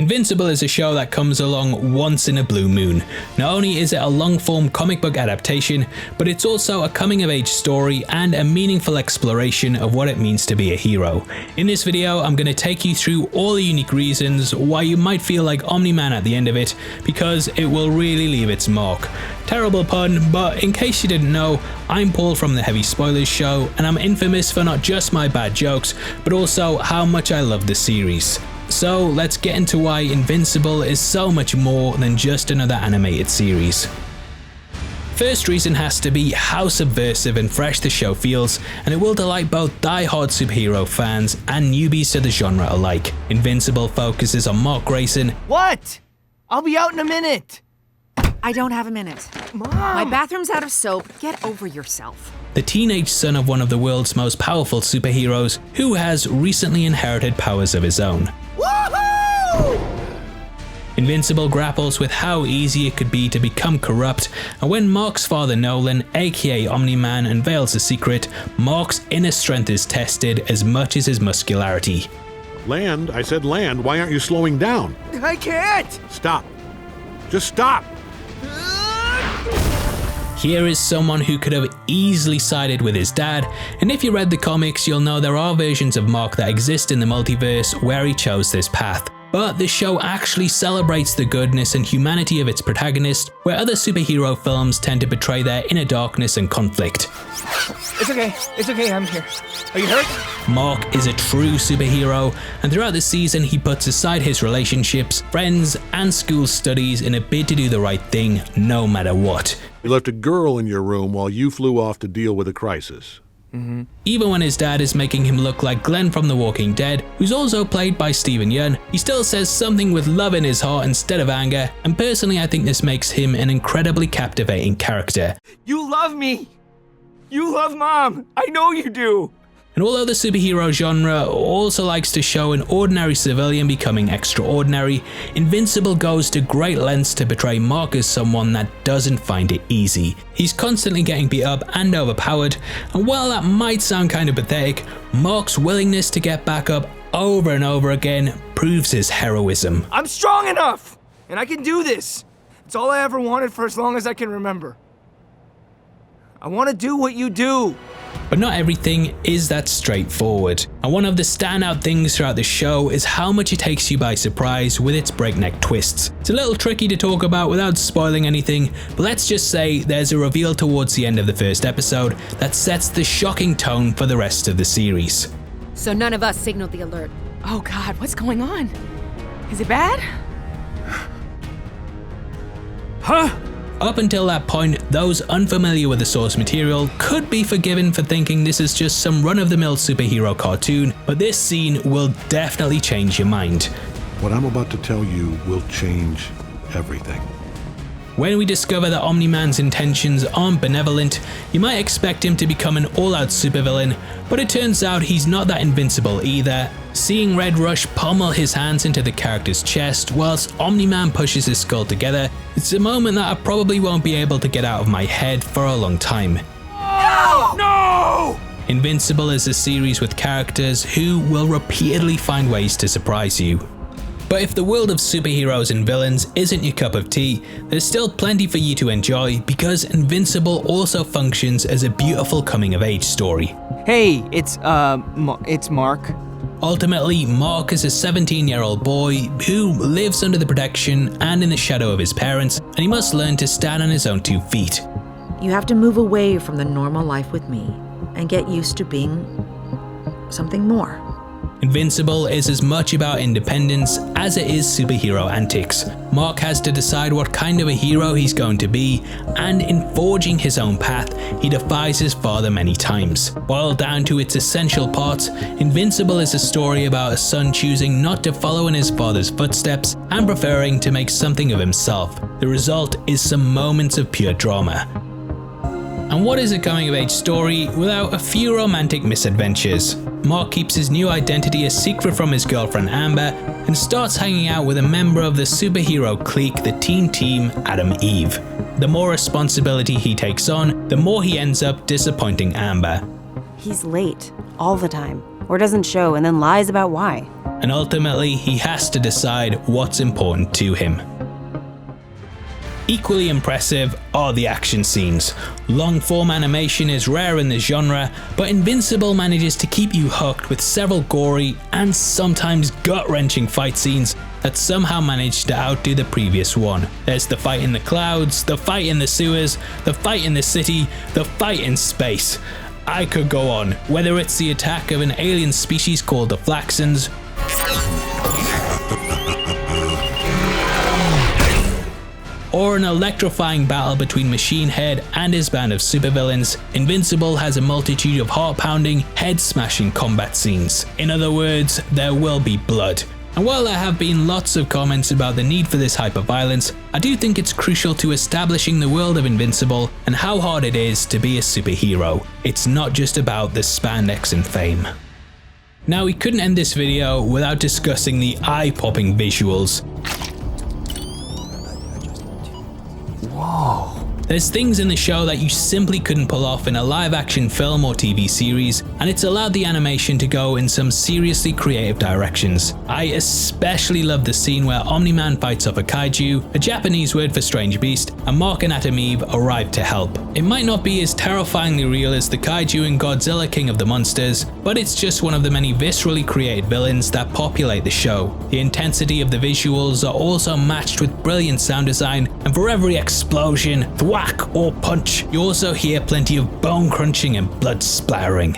Invincible is a show that comes along once in a blue moon. Not only is it a long-form comic book adaptation, but it's also a coming-of-age story and a meaningful exploration of what it means to be a hero. In this video, I'm going to take you through all the unique reasons why you might feel like Omni-Man at the end of it, because it will really leave its mark. Terrible pun, but in case you didn't know, I'm Paul from the Heavy Spoilers Show, and I'm infamous for not just my bad jokes, but also how much I love the series. So let's get into why Invincible is so much more than just another animated series. First reason has to be how subversive and fresh the show feels, and it will delight both die-hard superhero fans and newbies to the genre alike. Invincible focuses on Mark Grayson. What? I'll be out in a minute. I don't have a minute. Mom! My bathroom's out of soap. Get over yourself. The teenage son of one of the world's most powerful superheroes, who has recently inherited powers of his own. Woohoo! Invincible grapples with how easy it could be to become corrupt, and when Mark's father Nolan, aka Omni-Man, unveils the secret, Mark's inner strength is tested as much as his muscularity. Land? I said land. Why aren't you slowing down? I can't! Stop. Just stop. Here is someone who could have easily sided with his dad, and if you read the comics, you'll know there are versions of Mark that exist in the multiverse where he chose this path. But the show actually celebrates the goodness and humanity of its protagonist, where other superhero films tend to portray their inner darkness and conflict. It's okay, I'm here. Are you hurt? Mark is a true superhero, and throughout the season he puts aside his relationships, friends, and school studies in a bid to do the right thing, no matter what. You left a girl in your room while you flew off to deal with a crisis. Even when his dad is making him look like Glenn from The Walking Dead, who's also played by Steven Yeun, he still says something with love in his heart instead of anger, and personally I think this makes him an incredibly captivating character. You love me! You love Mom! I know you do! And although the superhero genre also likes to show an ordinary civilian becoming extraordinary, Invincible goes to great lengths to portray Mark as someone that doesn't find it easy. He's constantly getting beat up and overpowered, and while that might sound kind of pathetic, Mark's willingness to get back up over and over again proves his heroism. I'm strong enough! And I can do this! It's all I ever wanted for as long as I can remember. I want to do what you do! But not everything is that straightforward, and one of the standout things throughout the show is how much it takes you by surprise with its breakneck twists. It's a little tricky to talk about without spoiling anything, but let's just say there's a reveal towards the end of the first episode that sets the shocking tone for the rest of the series. So none of us signaled the alert. Oh God, what's going on? Is it bad? Huh? Up until that point, those unfamiliar with the source material could be forgiven for thinking this is just some run-of-the-mill superhero cartoon, but this scene will definitely change your mind. What I'm about to tell you will change everything. When we discover that Omni-Man's intentions aren't benevolent, you might expect him to become an all-out supervillain, but it turns out he's not that invincible either. Seeing Red Rush pummel his hands into the character's chest whilst Omni-Man pushes his skull together, it's a moment that I probably won't be able to get out of my head for a long time. No! No! Invincible is a series with characters who will repeatedly find ways to surprise you. But if the world of superheroes and villains isn't your cup of tea, there's still plenty for you to enjoy, because Invincible also functions as a beautiful coming-of-age story. Hey, it's Mark. Ultimately, Mark is a 17-year-old boy who lives under the protection and in the shadow of his parents, and he must learn to stand on his own 2 feet. You have to move away from the normal life with me and get used to being something more. Invincible is as much about independence as it is superhero antics. Mark has to decide what kind of a hero he's going to be, and in forging his own path, he defies his father many times. Boiled down to its essential parts, Invincible is a story about a son choosing not to follow in his father's footsteps and preferring to make something of himself. The result is some moments of pure drama. And what is a coming-of-age story without a few romantic misadventures? Mark keeps his new identity a secret from his girlfriend Amber and starts hanging out with a member of the superhero clique, the Teen Team, Adam Eve. The more responsibility he takes on, the more he ends up disappointing Amber. He's late, all the time, or doesn't show and then lies about why. and ultimately he has to decide what's important to him. Equally impressive are the action scenes. Long-form animation is rare in the genre, but Invincible manages to keep you hooked with several gory and sometimes gut-wrenching fight scenes that somehow manage to outdo the previous one. There's the fight in the clouds, the fight in the sewers, the fight in the city, the fight in space. I could go on, whether it's the attack of an alien species called the Flaxons, or an electrifying battle between Machine Head and his band of supervillains. Invincible has a multitude of heart-pounding, head-smashing combat scenes. In other words, there will be blood. And while there have been lots of comments about the need for this hyper-violence, I do think it's crucial to establishing the world of Invincible and how hard it is to be a superhero. It's not just about the spandex and fame. Now, we couldn't end this video without discussing the eye-popping visuals. Whoa. There's things in the show that you simply couldn't pull off in a live-action film or TV series, and it's allowed the animation to go in some seriously creative directions. I especially love the scene where Omni-Man fights off a kaiju, a Japanese word for strange beast, and Mark and Atom Eve arrive to help. It might not be as terrifyingly real as the kaiju in Godzilla King of the Monsters, but it's just one of the many viscerally created villains that populate the show. The intensity of the visuals are also matched with brilliant sound design, and for every explosion, thwack or punch, you also hear plenty of bone crunching and blood splattering.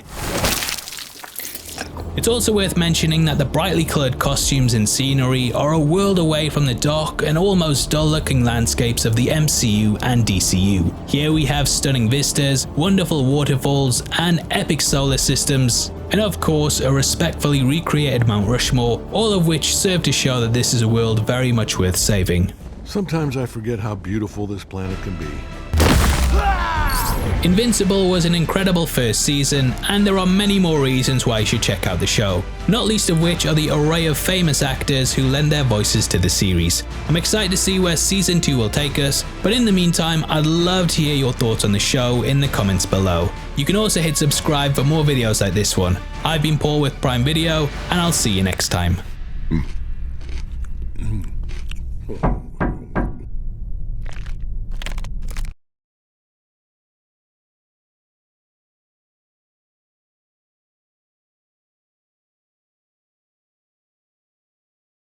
It's also worth mentioning that the brightly coloured costumes and scenery are a world away from the dark and almost dull looking landscapes of the MCU and DCU. Here we have stunning vistas, wonderful waterfalls, and epic solar systems, and of course a respectfully recreated Mount Rushmore, all of which serve to show that this is a world very much worth saving. Sometimes I forget how beautiful this planet can be. Invincible was an incredible first season, and there are many more reasons why you should check out the show, not least of which are the array of famous actors who lend their voices to the series. I'm excited to see where season 2 will take us, but in the meantime, I'd love to hear your thoughts on the show in the comments below. You can also hit subscribe for more videos like this one. I've been Paul with Prime Video, and I'll see you next time.